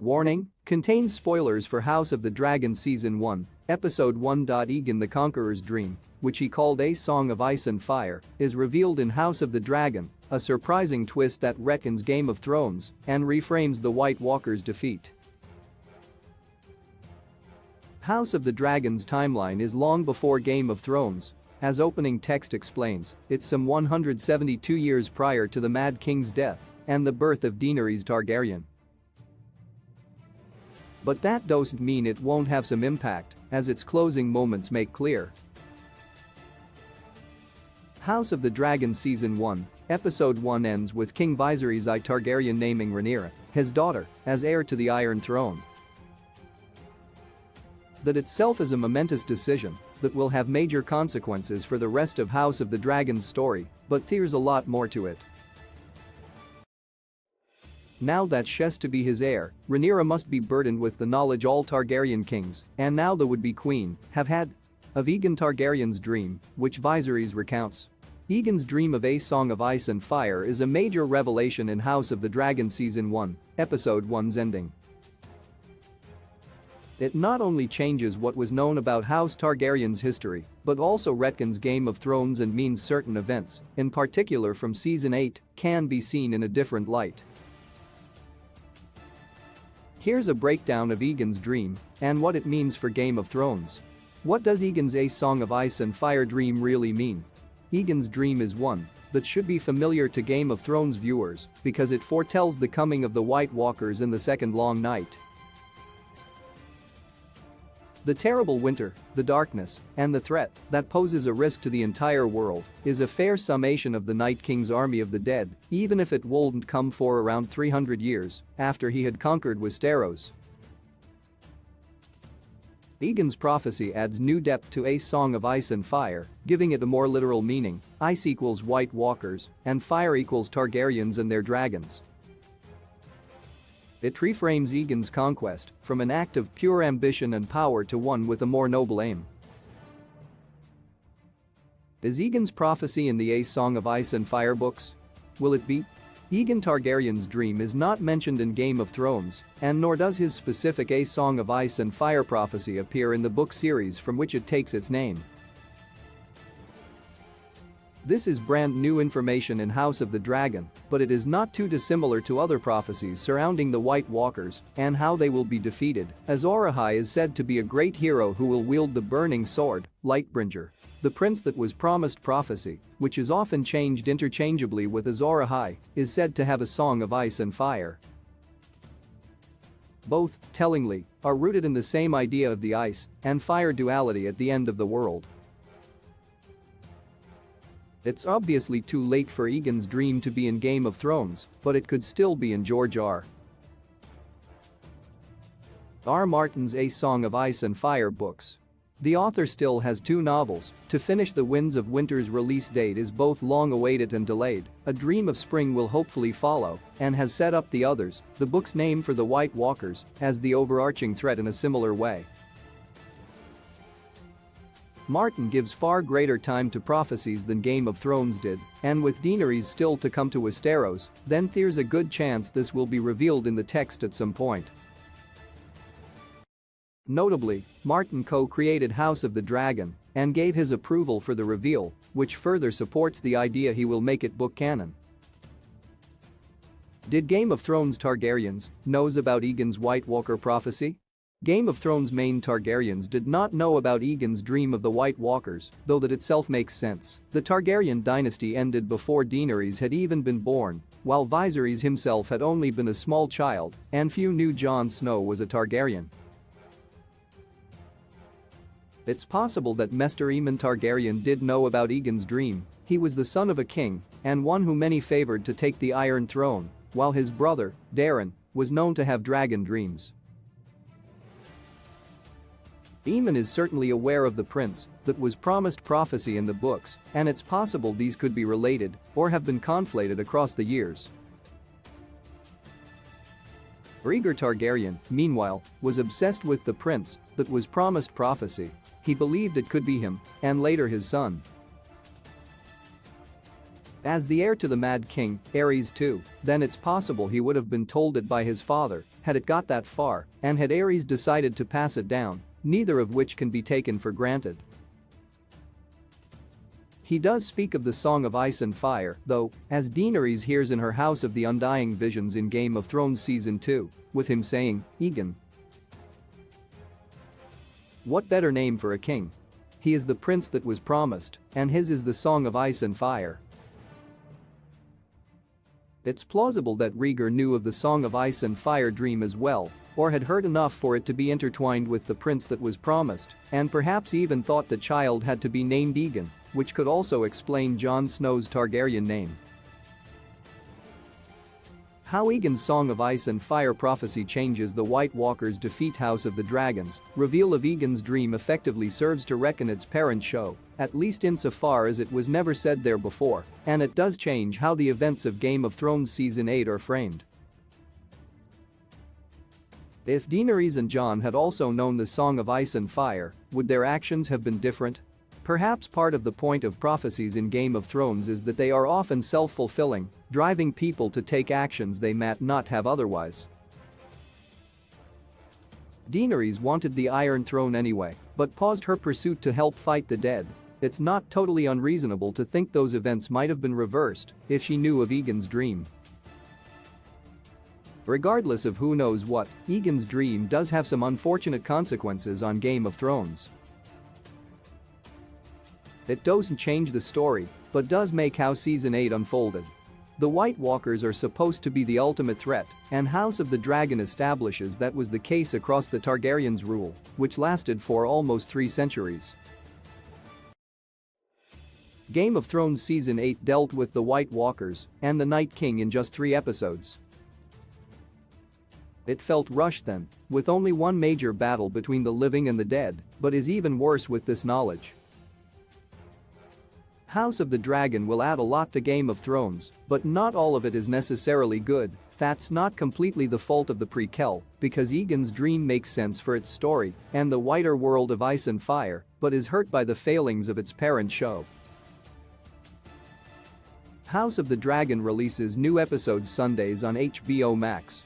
Warning: contains spoilers for House of the Dragon Season 1, Episode 1. Aegon the Conqueror's dream, which he called A Song of Ice and Fire, is revealed in House of the Dragon, a surprising twist that retcons Game of Thrones and reframes the White Walker's defeat. House of the Dragon's timeline is long before Game of Thrones. As opening text explains, it's some 172 years prior to the Mad King's death and the birth of Daenerys Targaryen. But that doesn't mean it won't have some impact, as its closing moments make clear. House of the Dragon Season 1, Episode 1 ends with King Viserys I Targaryen naming Rhaenyra, his daughter, as heir to the Iron Throne. That itself is a momentous decision that will have major consequences for the rest of House of the Dragon's story, but there's a lot more to it. Now that she's to be his heir, Rhaenyra must be burdened with the knowledge all Targaryen kings, and now the would-be queen, have had of Aegon Targaryen's dream, which Viserys recounts. Aegon's dream of A Song of Ice and Fire is a major revelation in House of the Dragon Season 1, Episode 1's ending. It not only changes what was known about House Targaryen's history, but also retcons Game of Thrones and means certain events, in particular from Season 8, can be seen in a different light. Here's a breakdown of Aegon's dream and what it means for Game of Thrones. What does Aegon's A Song of Ice and Fire dream really mean? Aegon's dream is one that should be familiar to Game of Thrones viewers because it foretells the coming of the White Walkers in the second long night. The terrible winter, the darkness, and the threat that poses a risk to the entire world is a fair summation of the Night King's army of the dead, even if it wouldn't come for around 300 years after he had conquered Westeros. Aegon's prophecy adds new depth to A Song of Ice and Fire, giving it a more literal meaning: ice equals White Walkers, and fire equals Targaryens and their dragons. It reframes Aegon's conquest from an act of pure ambition and power to one with a more noble aim. Is Aegon's prophecy in the A Song of Ice and Fire books? Will it be? Aegon Targaryen's dream is not mentioned in Game of Thrones, and nor does his specific A Song of Ice and Fire prophecy appear in the book series from which it takes its name. This is brand new information in House of the Dragon, but it is not too dissimilar to other prophecies surrounding the White Walkers and how they will be defeated, as Azor Ahai is said to be a great hero who will wield the burning sword, Lightbringer. The prince that was promised prophecy, which is often changed interchangeably with Azor Ahai, is said to have a song of ice and fire. Both, tellingly, are rooted in the same idea of the ice and fire duality at the end of the world. It's obviously too late for Aegon's dream to be in Game of Thrones, but it could still be in George R. R. Martin's A Song of Ice and Fire books. The author still has 2 novels to finish. The Winds of Winter's release date is both long awaited and delayed. A Dream of Spring will hopefully follow and has set up the others, the book's name for the White Walkers, as the overarching threat in a similar way. Martin gives far greater time to prophecies than Game of Thrones did, and with Daenerys still to come to Westeros, then there's a good chance this will be revealed in the text at some point. Notably, Martin co-created House of the Dragon and gave his approval for the reveal, which further supports the idea he will make it book canon. Did Game of Thrones Targaryens knows about Aegon's White Walker prophecy? Game of Thrones main Targaryens did not know about Aegon's dream of the White Walkers, though that itself makes sense. The Targaryen dynasty ended before Daenerys had even been born, while Viserys himself had only been a small child, and few knew Jon Snow was a Targaryen. It's possible that Maester Aemon Targaryen did know about Aegon's dream. He was the son of a king, and one who many favored to take the Iron Throne, while his brother, Daeron, was known to have dragon dreams. Aemon is certainly aware of the prince that was promised prophecy in the books, and it's possible these could be related or have been conflated across the years. Rhaegar Targaryen, meanwhile, was obsessed with the prince that was promised prophecy. He believed it could be him, and later his son. As the heir to the Mad King, Aerys too, then it's possible he would have been told it by his father, had it got that far, and had Aerys decided to pass it down, neither of which can be taken for granted. He does speak of the Song of Ice and Fire, though, as Daenerys hears in her House of the Undying visions in Game of Thrones Season 2, with him saying, Aegon. What better name for a king? He is the prince that was promised, and his is the Song of Ice and Fire. It's plausible that Rhaegar knew of the Song of Ice and Fire dream as well, or had heard enough for it to be intertwined with the prince that was promised, and perhaps even thought the child had to be named Aegon, which could also explain Jon Snow's Targaryen name. How Aegon's Song of Ice and Fire prophecy changes the White Walkers' defeat House of the Dragons, reveal of Aegon's dream effectively serves to reckon its parent show, at least insofar as it was never said there before, and it does change how the events of Game of Thrones Season 8 are framed. If Daenerys and Jon had also known the Song of Ice and Fire, would their actions have been different? Perhaps part of the point of prophecies in Game of Thrones is that they are often self-fulfilling, driving people to take actions they might not have otherwise. Daenerys wanted the Iron Throne anyway, but paused her pursuit to help fight the dead. It's not totally unreasonable to think those events might have been reversed if she knew of Aegon's dream. Regardless of who knows what, Aegon's dream does have some unfortunate consequences on Game of Thrones. It doesn't change the story, but does make how Season 8 unfolded. The White Walkers are supposed to be the ultimate threat, and House of the Dragon establishes that was the case across the Targaryens' rule, which lasted for almost 3 centuries. Game of Thrones Season 8 dealt with the White Walkers and the Night King in just 3 episodes. It felt rushed then, with only one major battle between the living and the dead, but is even worse with this knowledge. House of the Dragon will add a lot to Game of Thrones, but not all of it is necessarily good. That's not completely the fault of the prequel, because Aegon's dream makes sense for its story and the wider world of Ice and Fire, but is hurt by the failings of its parent show. House of the Dragon releases new episodes Sundays on HBO Max.